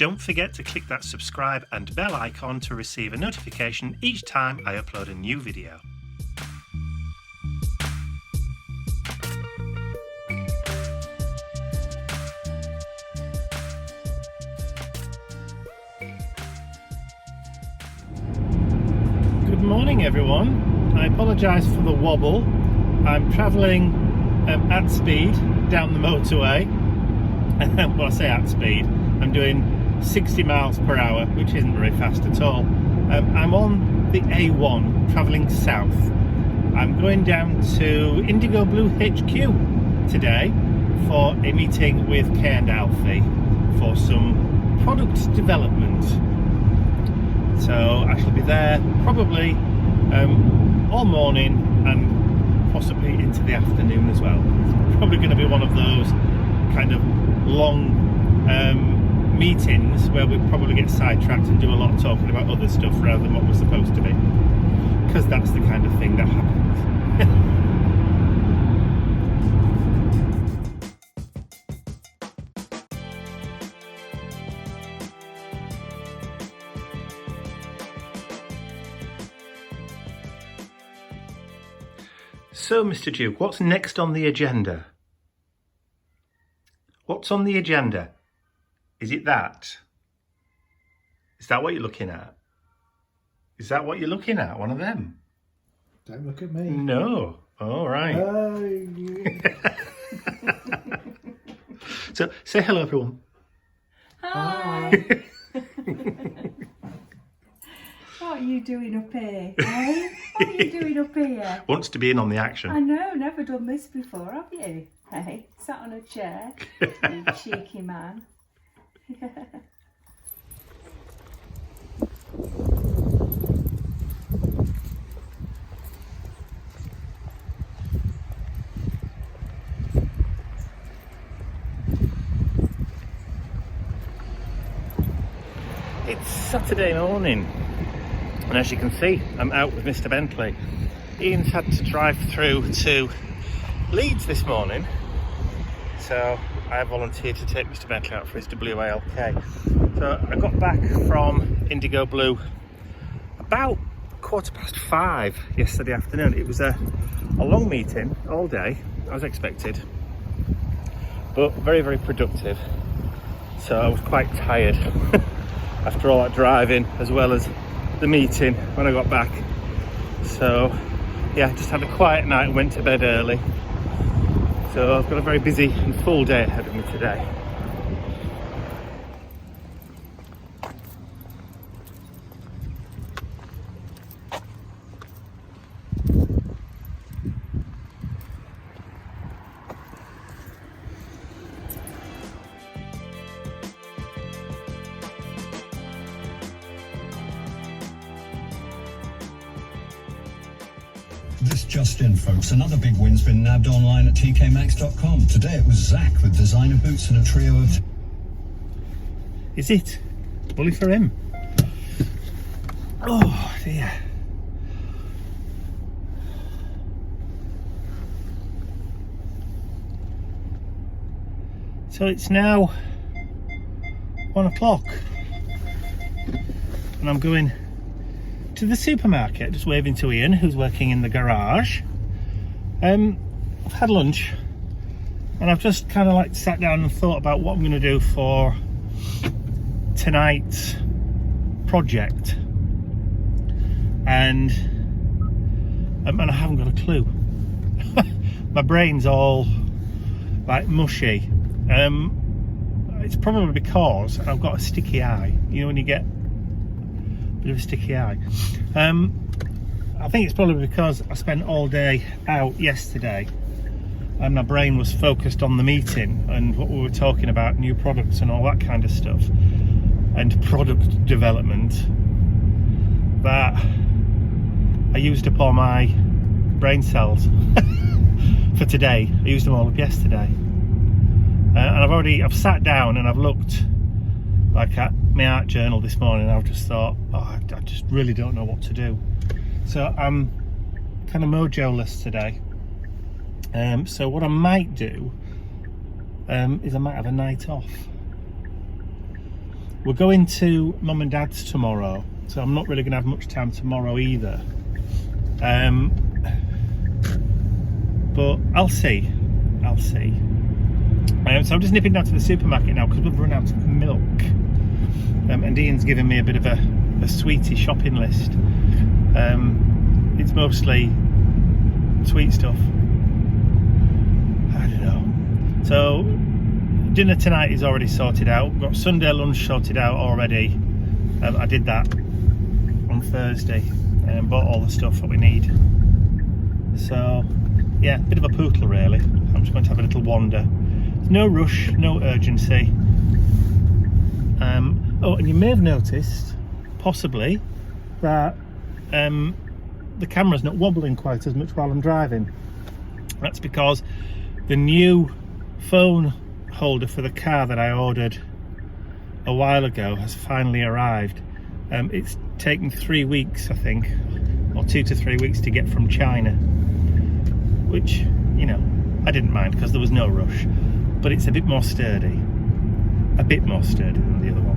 don't forget to click that subscribe and bell icon to receive a notification each time I upload a new video. Good morning everyone. I apologise for the wobble. I'm travelling at speed down the motorway. Well, I say at speed, I'm doing 60 miles per hour, which isn't very fast at all. I'm on the A1 travelling south. I'm going down to Indigo Blue HQ today for a meeting with Kay and Alfie for some product development. So I shall be there probably all morning and possibly into the afternoon as well. It's probably going to be one of those kind of long meetings where we probably get sidetracked and do a lot of talking about other stuff rather than what we're supposed to be, because that's the kind of thing that happens. So, Mr. Duke, what's next on the agenda? What's on the agenda? Is it that? Is that what you're looking at? Is that what you're looking at? One of them? Don't look at me. No. All right. So, say hello, everyone. Hi. What are you doing up here? Eh? What are you doing up here? Wants to be in on the action. I know, never done this before, have you? Hey, sat on a chair, you cheeky man. It's Saturday morning, and as you can see, I'm out with Mr Bentley. Ian's had to drive through to Leeds this morning, so I volunteered to take Mr Bentley out for his WALK. So I got back from Indigo Blue about 5:15 yesterday afternoon. It was a long meeting all day, as expected, but very, very productive. So I was quite tired after all that driving, as well as the meeting when I got back. So yeah, just had a quiet night and went to bed early. So I've got a very busy and full day ahead of me today. This just in, folks. Another big win's been nabbed online at tkmaxx.com. Today it was Zach with designer boots and a trio of... Is it? Bully for him. Oh dear. So it's now 1 o'clock and I'm going to the supermarket, just waving to Ian, who's working in the garage. I've had lunch and I've just kind of like sat down and thought about what I'm going to do for tonight's project, and I haven't got a clue. My brain's all like mushy. It's probably because I've got a sticky eye. You know when you get bit of a sticky eye. I think it's probably because I spent all day out yesterday and my brain was focused on the meeting and what we were talking about, new products and all that kind of stuff, and product development, that I used up all my brain cells for today. I used them all up yesterday, and I've sat down and I've looked like at my art journal this morning. I've just thought, oh, I just really don't know what to do. So I'm kind of mojo-less today. So what I might do is I might have a night off. we're going to Mum and Dad's tomorrow, so I'm not really going to have much time tomorrow either. But I'll see. So I'm just nipping down to the supermarket now because we've run out of milk. And Ian's given me a bit of a sweetie shopping list. It's mostly sweet stuff. I don't know. So dinner tonight is already sorted out. Got Sunday lunch sorted out already. I did that on Thursday and bought all the stuff that we need. So yeah, bit of a poodle really. I'm just going to have a little wander. There's no rush, no urgency. Oh, and you may have noticed, possibly, that the camera's not wobbling quite as much while I'm driving. That's because the new phone holder for the car that I ordered a while ago has finally arrived. It's taken 3 weeks, I think, or 2 to 3 weeks to get from China, which, you know, I didn't mind because there was no rush, but it's a bit more sturdy than the other one.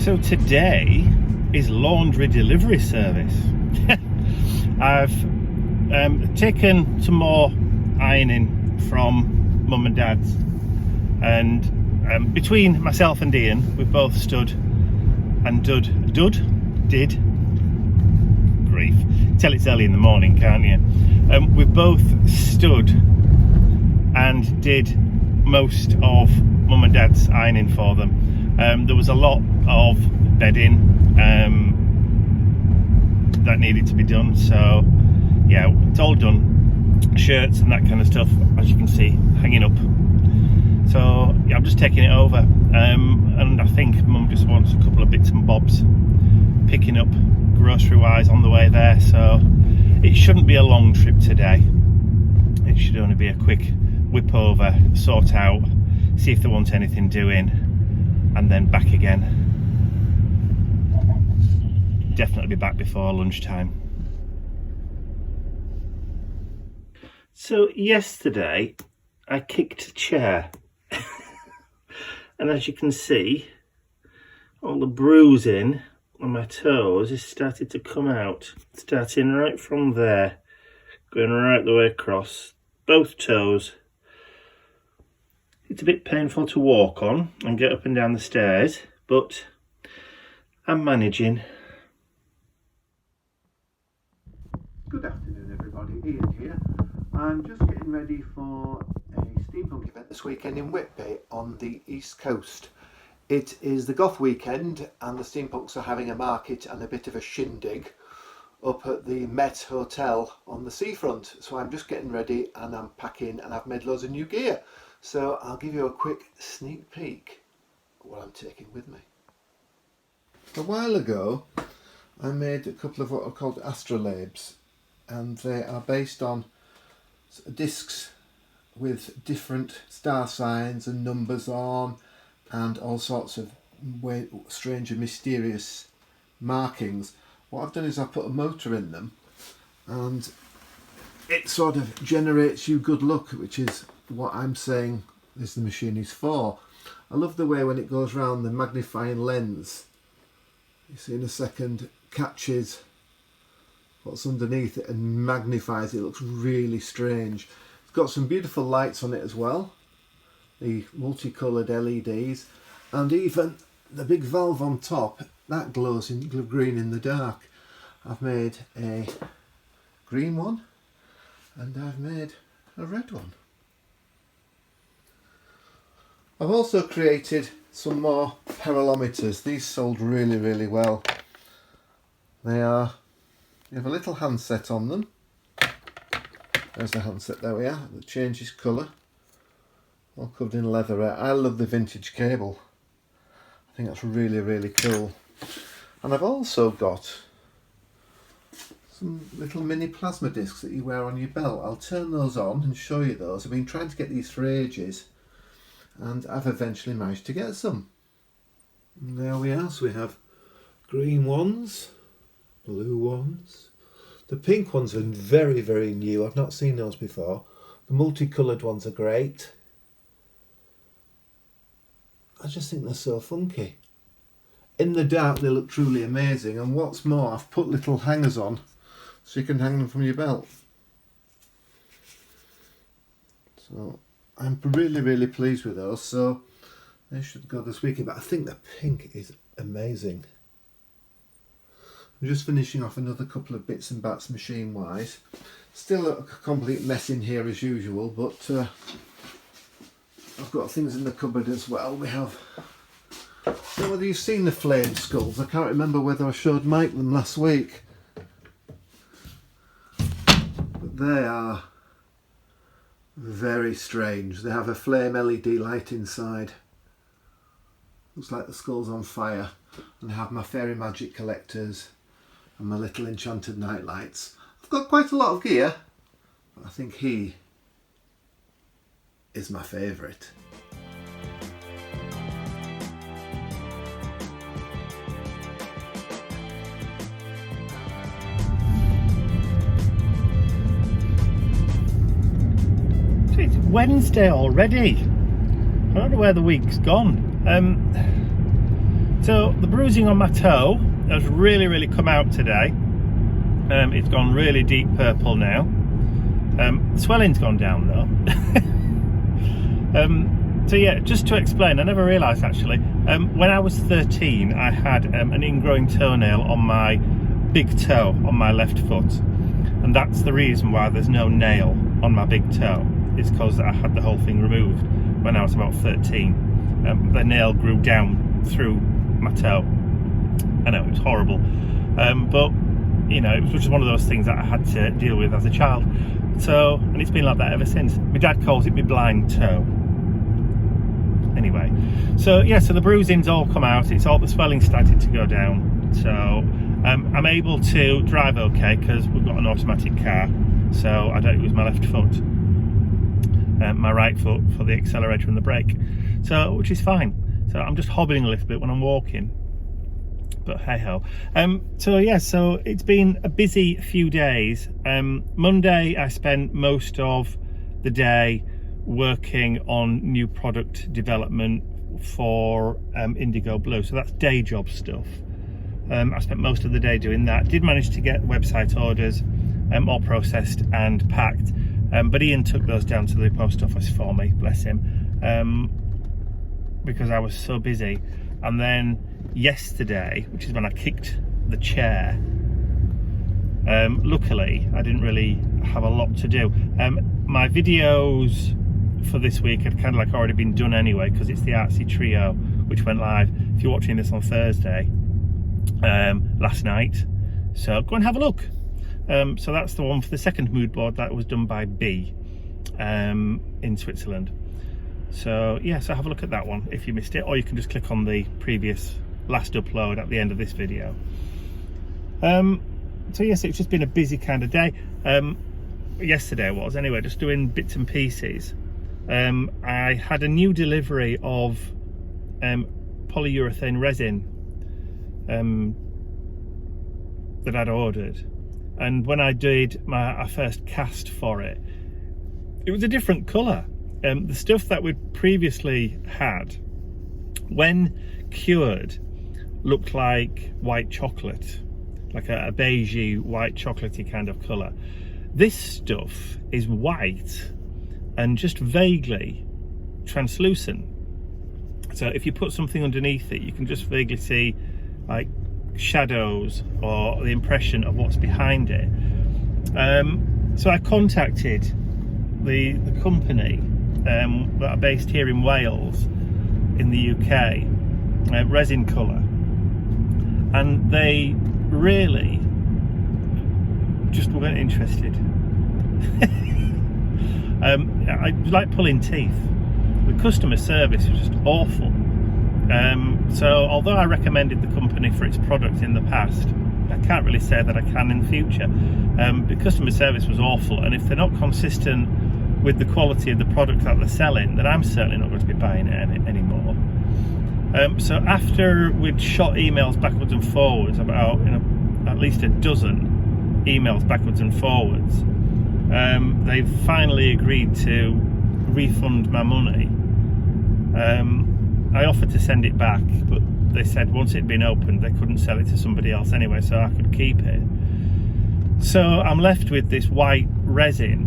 So today is laundry delivery service. I've taken some more ironing from Mum and Dad's, and between myself and Ian, we've both stood and did grief. Tell it's early in the morning, can't you? We've both stood and did most of Mum and Dad's ironing for them. There was a lot of bedding that needed to be done, so yeah, it's all done. Shirts and that kind of stuff, as you can see, hanging up. So yeah, I'm just taking it over, and I think Mum just wants a couple of bits and bobs picking up grocery wise on the way there, so it shouldn't be a long trip today. It should only be a quick whip over, sort out, see if they want anything doing, and then back again. Definitely be back before lunchtime. So yesterday I kicked a chair and as you can see, all the bruising on my toes is started to come out, starting right from there, going right the way across both toes. It's a bit painful to walk on and get up and down the stairs, but I'm managing. Good afternoon everybody, Ian here. I'm just getting ready for a Steampunk event this weekend in Whitby on the East Coast. It is the Goth weekend and the Steampunks are having a market and a bit of a shindig up at the Met Hotel on the seafront. So I'm just getting ready and I'm packing and I've made loads of new gear. So I'll give you a quick sneak peek at what I'm taking with me. A while ago I made a couple of what are called astrolabes, and they are based on discs with different star signs and numbers on and all sorts of strange and mysterious markings. What I've done is I've put a motor in them and it sort of generates you good luck, which is what I'm saying this machine is for. I love the way when it goes round, the magnifying lens, you see in a second, catches what's underneath it and magnifies it. It looks really strange. It's got some beautiful lights on it as well, the multicoloured LEDs, and even the big valve on top that glows in green in the dark. I've made a green one and I've made a red one. I've also created some more parallometers. These sold really well. They are, you have a little handset on them. There's the handset, there we are, that changes colour. All covered in leather. I love the vintage cable. I think that's really cool. And I've also got some little mini plasma discs that you wear on your belt. I'll turn those on and show you those. I've been trying to get these for ages and I've eventually managed to get some. And there we are. So we have green ones, blue ones. The pink ones are very, very new. I've not seen those before. The multicoloured ones are great. I just think they're so funky. In the dark they look truly amazing, and what's more, I've put little hangers on so you can hang them from your belt. So I'm really, really pleased with those. So they should go this weekend, but I think the pink is amazing. I'm just finishing off another couple of bits and bats machine wise. Still a complete mess in here as usual, but I've got things in the cupboard as well. We have, I don't know whether you've seen the flame skulls. I can't remember whether I showed Mike them last week, but they are very strange. They have a flame LED light inside. Looks like the skull's on fire. And I have my fairy magic collectors and my little enchanted night lights. I've got quite a lot of gear, but I think he is my favourite. It's Wednesday already. I don't know where the week's gone. So the bruising on my toe has really come out today. It's gone really deep purple now. Swelling's gone down though. So yeah, just to explain, I never realised actually, when I was 13 I had an ingrowing toenail on my big toe on my left foot, and that's the reason why there's no nail on my big toe. It's because I had the whole thing removed when I was about 13. The nail grew down through my toe. I know, it was horrible, but you know, it was just one of those things that I had to deal with as a child. So, and it's been like that ever since. My dad calls it my blind toe. Anyway, so yeah, so the bruising's all come out. It's all, the swelling started to go down. So I'm able to drive okay because we've got an automatic car. So I don't use my left foot, my right foot for the accelerator and the brake. So, which is fine. So I'm just hobbling a little bit when I'm walking. But hey ho. So yeah, so it's been a busy few days. Monday I spent most of the day working on new product development for Indigo Blue, so that's day job stuff. I spent most of the day doing that. Did manage to get website orders all processed and packed, but Ian took those down to the post office for me, bless him, because I was so busy. And then yesterday, which is when I kicked the chair, luckily I didn't really have a lot to do. My videos for this week had kind of like already been done anyway, because it's the Artsy Trio which went live, if you're watching this on Thursday, last night, so go and have a look. So that's the one for the second mood board that was done by B in Switzerland. So yeah, so have a look at that one if you missed it, or you can just click on the previous last upload at the end of this video. So yes, it's just been a busy kind of day. Yesterday was anyway, just doing bits and pieces. I had a new delivery of polyurethane resin that I'd ordered, and when I did my first cast for it, it was a different colour. The stuff that we'd previously had, when cured, looked like white chocolate, like a beigey white chocolatey kind of colour. This stuff is white and just vaguely translucent. So if you put something underneath it, you can just vaguely see like shadows or the impression of what's behind it. So I contacted the company that are based here in Wales in the UK, Resin Colour, and they really just weren't interested. I like pulling teeth. The customer service was just awful. So although I recommended the company for its product in the past, I can't really say that I can in the future. The customer service was awful, and if they're not consistent with the quality of the product that they're selling, then I'm certainly not going to be buying it anymore. So after we'd shot emails backwards and forwards, about at least a dozen emails backwards and forwards, they've finally agreed to refund my money. I offered to send it back, but they said once it'd been opened they couldn't sell it to somebody else anyway, so I could keep it. So I'm left with this white resin,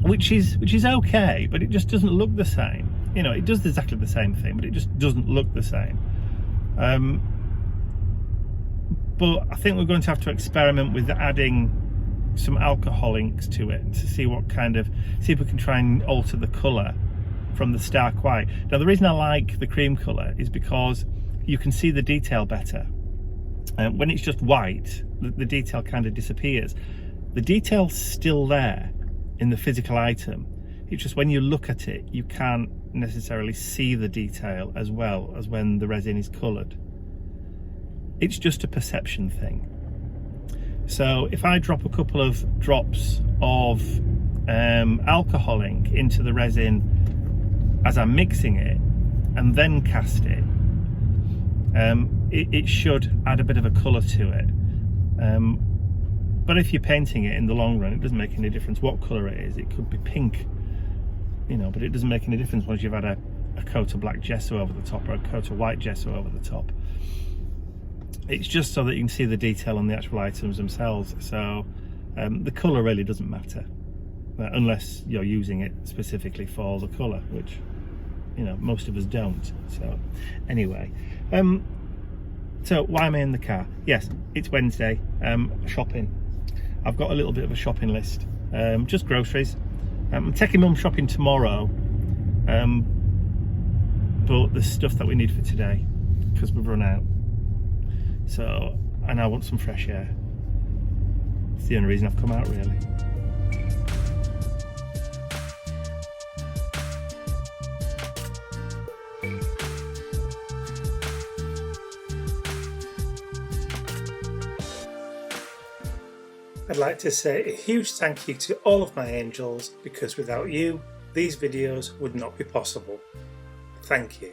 which is okay, but it just doesn't look the same. You know, it does exactly the same thing, but it just doesn't look the same. But I think we're going to have to experiment with adding some alcohol inks to it to see if we can try and alter the colour from the stark white. Now the reason I like the cream colour is because you can see the detail better. When it's just white, the detail kind of disappears. The detail's still there in the physical item. It's just when you look at it, you can't necessarily see the detail as well as when the resin is coloured. It's just a perception thing. So if I drop a couple of drops of alcohol ink into the resin as I'm mixing it and then cast it, it should add a bit of a colour to it. But if you're painting it in the long run, it doesn't make any difference what colour it is. It could be pink, you know, but it doesn't make any difference once you've had a coat of black gesso over the top or a coat of white gesso over the top. It's just so that you can see the detail on the actual items themselves. So the colour really doesn't matter, unless you're using it specifically for the colour, which, you know, most of us don't. So anyway, so why am I in the car? Yes, it's Wednesday. Shopping. I've got a little bit of a shopping list, just groceries. I'm taking mum shopping tomorrow, but there's stuff that we need for today because we've run out. So, and I want some fresh air. It's the only reason I've come out, really. I'd like to say a huge thank you to all of my angels, because without you, these videos would not be possible. Thank you.